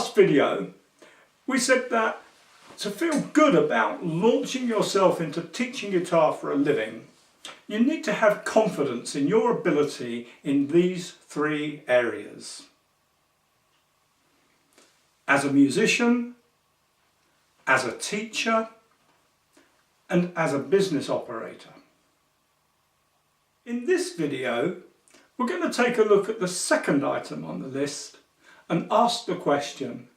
last video, we said that to feel good about launching yourself into teaching guitar for a living, you need to have confidence in your ability in these three areas. As a musician, as a teacher, and as a business operator. In this video, we're going to take a look at the second item on the list and ask the question,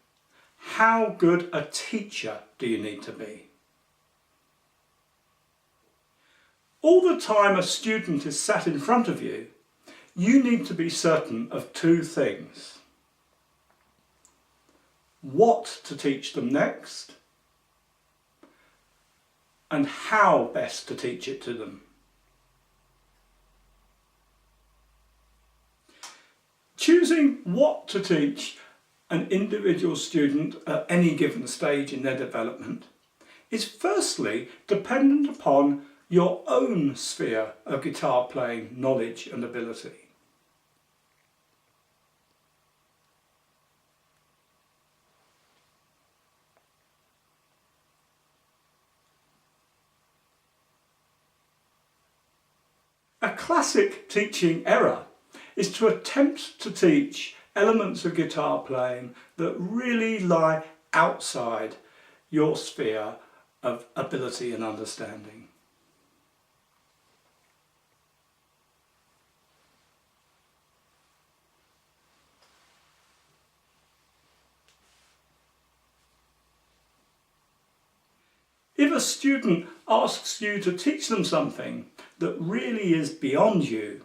how good a teacher do you need to be? All the time a student is sat in front of you, you need to be certain of two things. What to teach them next, and how best to teach it to them. Choosing what to teach an individual student at any given stage in their development is firstly dependent upon your own sphere of guitar playing knowledge and ability. A classic teaching error is to attempt to teach elements of guitar playing that really lie outside your sphere of ability and understanding. If a student asks you to teach them something that really is beyond you,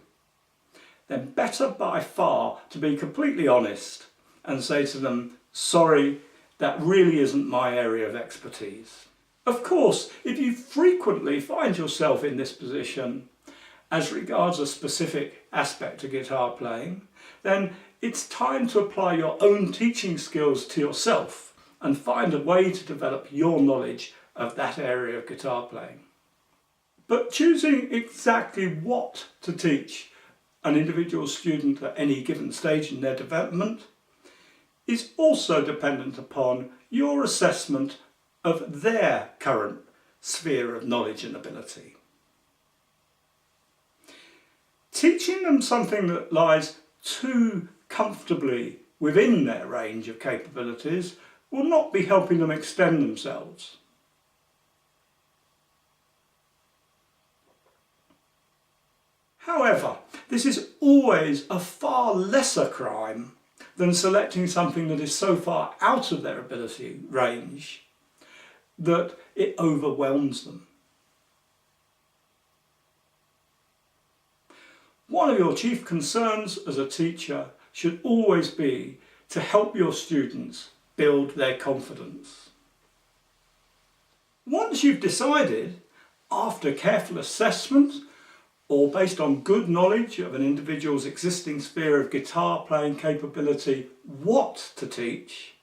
then better by far to be completely honest and say to them, sorry, that really isn't my area of expertise. Of course, if you frequently find yourself in this position as regards a specific aspect of guitar playing, then it's time to apply your own teaching skills to yourself and find a way to develop your knowledge of that area of guitar playing. But choosing exactly what to teach an individual student at any given stage in their development is also dependent upon your assessment of their current sphere of knowledge and ability. Teaching them something that lies too comfortably within their range of capabilities will not be helping them extend themselves. However, this is always a far lesser crime than selecting something that is so far out of their ability range that it overwhelms them. One of your chief concerns as a teacher should always be to help your students build their confidence. Once you've decided, after careful assessment, or based on good knowledge of an individual's existing sphere of guitar playing capability, what to teach,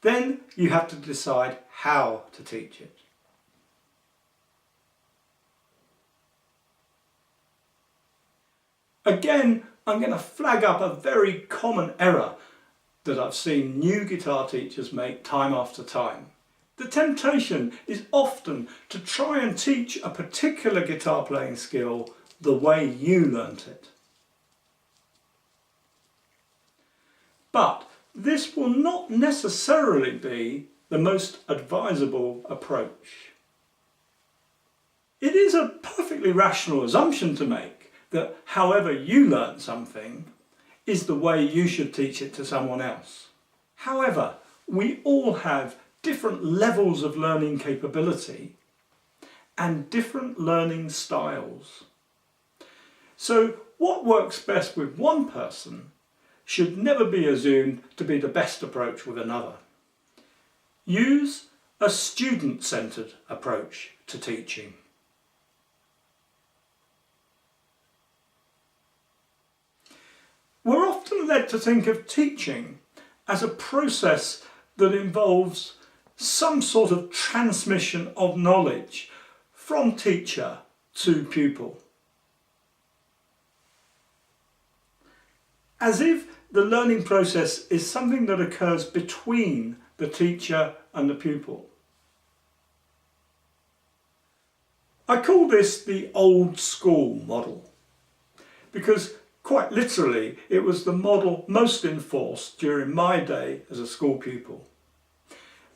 then you have to decide how to teach it. Again, I'm going to flag up a very common error that I've seen new guitar teachers make time after time. The temptation is often to try and teach a particular guitar playing skill the way you learnt it. But this will not necessarily be the most advisable approach. It is a perfectly rational assumption to make that however you learnt something is the way you should teach it to someone else. However, we all have different levels of learning capability and different learning styles. So what works best with one person should never be assumed to be the best approach with another. Use a student-centred approach to teaching. We're often led to think of teaching as a process that involves some sort of transmission of knowledge from teacher to pupil. as if the learning process is something that occurs between the teacher and the pupil. I call this the old school model because quite literally it was the model most enforced during my day as a school pupil.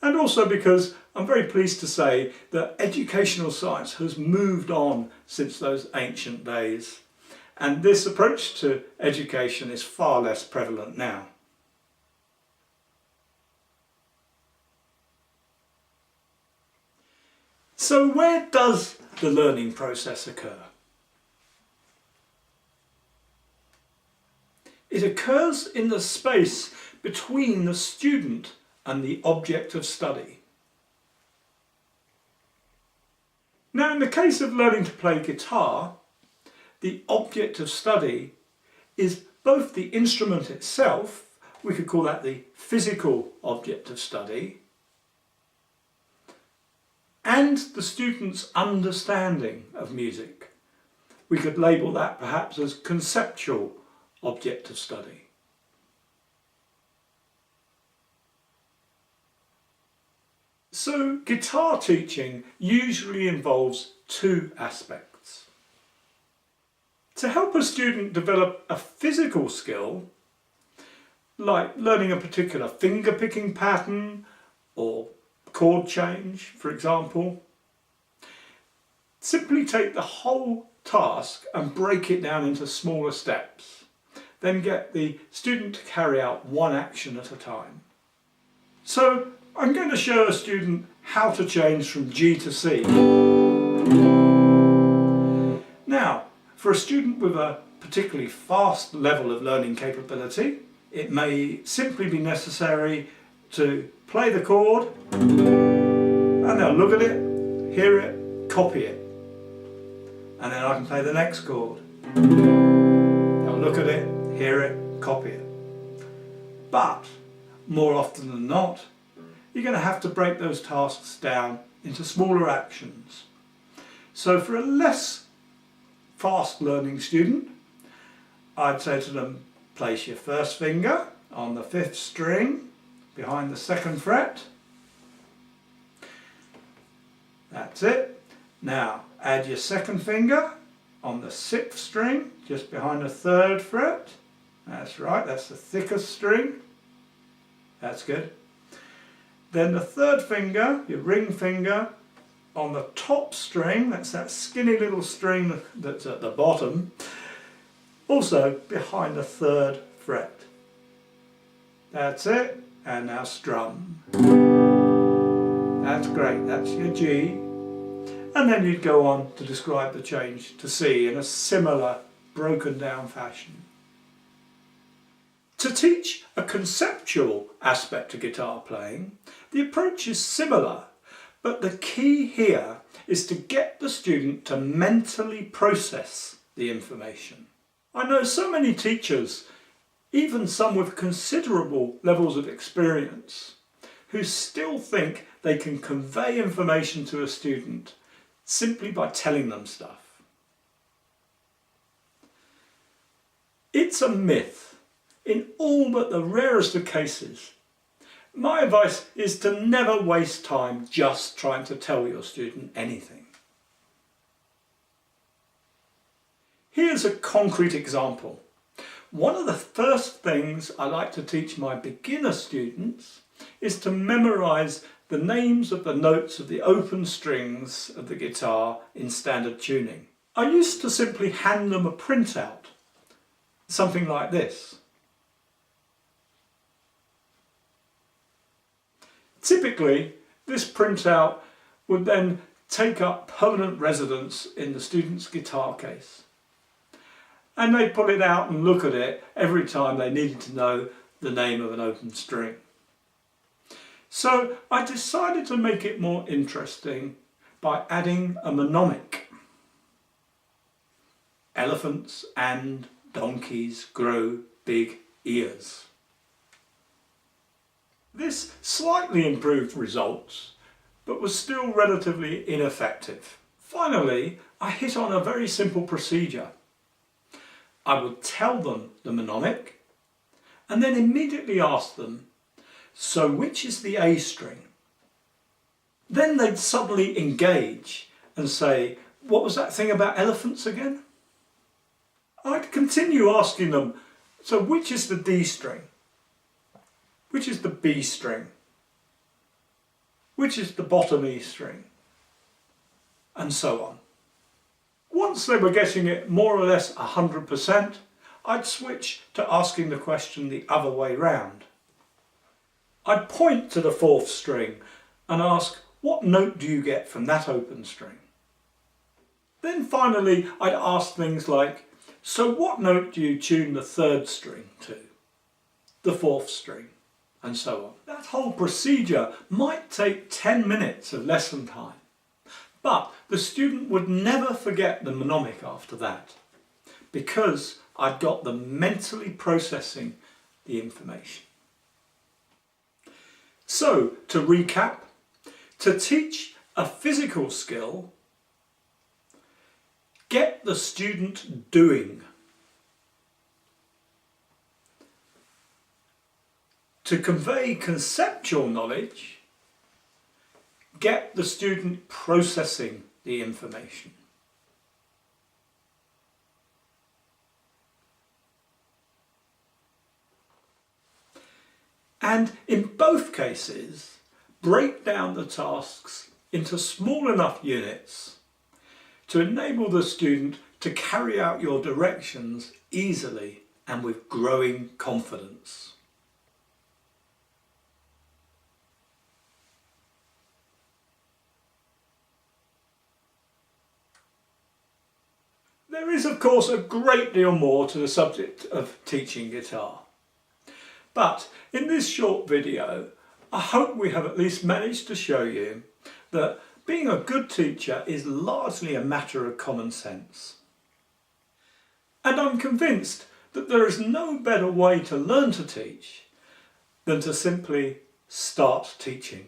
And also because I'm very pleased to say that educational science has moved on since those ancient days, and this approach to education is far less prevalent now. So where does the learning process occur? It occurs in the space between the student and the object of study. Now, in the case of learning to play guitar, the object of study is both the instrument itself, we could call that the physical object of study, and the student's understanding of music. We could label that perhaps as conceptual object of study. So guitar teaching usually involves two aspects. To help a student develop a physical skill, like learning a particular finger picking pattern or chord change, for example, simply take the whole task and break it down into smaller steps. Then get the student to carry out one action at a time. So I'm going to show a student how to change from G to C. Now, for a student with a particularly fast level of learning capability, it may simply be necessary to play the chord and they'll look at it, hear it, copy it. And then I can play the next chord. They'll look at it, hear it, copy it. But more often than not, you're going to have to break those tasks down into smaller actions. So for a less fast learning student, I'd say to them, place your first finger on the 5th string behind the 2nd fret. That's it. Now add your 2nd finger on the 6th string just behind the 3rd fret. That's right, that's the thickest string. That's good. Then the 3rd finger, your ring finger, on the top string, that's that skinny little string that's at the bottom, also behind the 3rd fret. That's it, and now strum. That's great, that's your G. And then you'd go on to describe the change to C in a similar broken down fashion. To teach a conceptual aspect to guitar playing, the approach is similar, but the key here is to get the student to mentally process the information. I know so many teachers, even some with considerable levels of experience, who still think they can convey information to a student simply by telling them stuff. It's a myth. In all but the rarest of cases, my advice is to never waste time just trying to tell your student anything. Here's a concrete example. One of the first things I like to teach my beginner students is to memorize the names of the notes of the open strings of the guitar in standard tuning. I used to simply hand them a printout, something like this. Typically, this printout would then take up permanent residence in the student's guitar case. And they'd pull it out and look at it every time they needed to know the name of an open string. So I decided to make it more interesting by adding a mnemonic. Elephants and donkeys grow big ears. This slightly improved results, but was still relatively ineffective. Finally, I hit on a very simple procedure. I would tell them the mnemonic, and then immediately ask them, so which is the A string? Then they'd suddenly engage and say, what was that thing about elephants again? I'd continue asking them, so which is the D string? Which is the B string? Which is the bottom E string? And so on. Once they were getting it more or less 100%, I'd switch to asking the question the other way round. I'd point to the fourth string and ask, what note do you get from that open string? Then finally I'd ask things like, so what note do you tune the third string to? The fourth string? And so on. That whole procedure might take 10 minutes of lesson time, but the student would never forget the mnemonic after that, because I'd got them mentally processing the information. So, to recap, to teach a physical skill, get the student doing. To convey conceptual knowledge, get the student processing the information. And in both cases, break down the tasks into small enough units to enable the student to carry out your directions easily and with growing confidence. There is, of course, a great deal more to the subject of teaching guitar. But in this short video, I hope we have at least managed to show you that being a good teacher is largely a matter of common sense. And I'm convinced that there is no better way to learn to teach than to simply start teaching.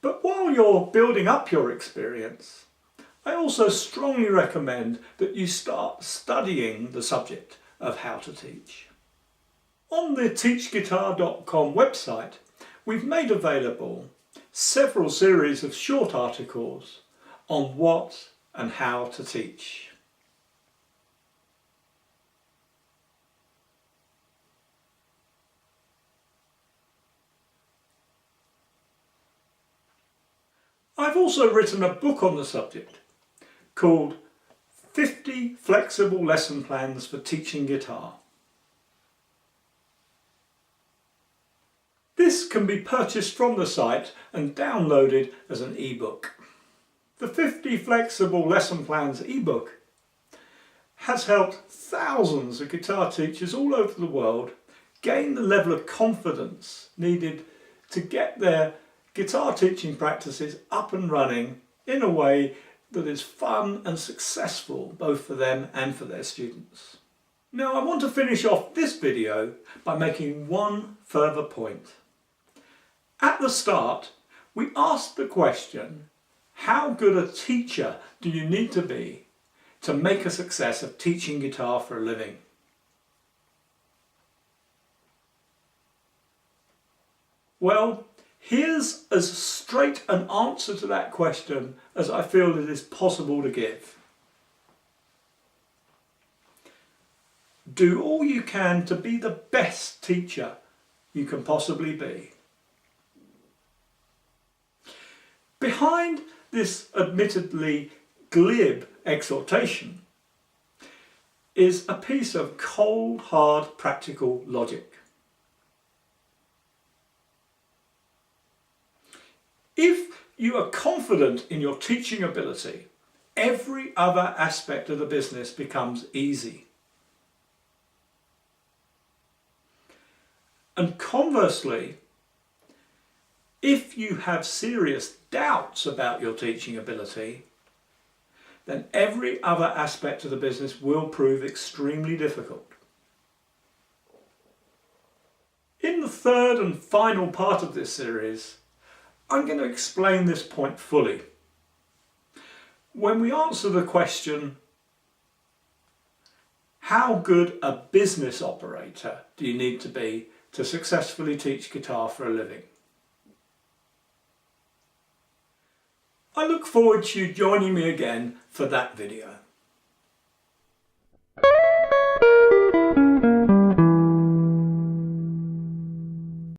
But while you're building up your experience, I also strongly recommend that you start studying the subject of how to teach. On the teachguitar.com website, we've made available several series of short articles on what and how to teach. I've also written a book on the subject called 50 Flexible Lesson Plans for Teaching Guitar. This can be purchased from the site and downloaded as an ebook. The 50 Flexible Lesson Plans ebook has helped thousands of guitar teachers all over the world gain the level of confidence needed to get their guitar teaching practices up and running in a way that is fun and successful both for them and for their students. Now, I want to finish off this video by making one further point. At the start, we asked the question, how good a teacher do you need to be to make a success of teaching guitar for a living? Well, here's as straight an answer to that question as I feel it is possible to give. Do all you can to be the best teacher you can possibly be. Behind this admittedly glib exhortation is a piece of cold, hard, practical logic. If you are confident in your teaching ability, every other aspect of the business becomes easy. And conversely, if you have serious doubts about your teaching ability, then every other aspect of the business will prove extremely difficult. In the third and final part of this series, I'm going to explain this point fully. When we answer the question, How good a business operator do you need to be to successfully teach guitar for a living? I look forward to you joining me again for that video.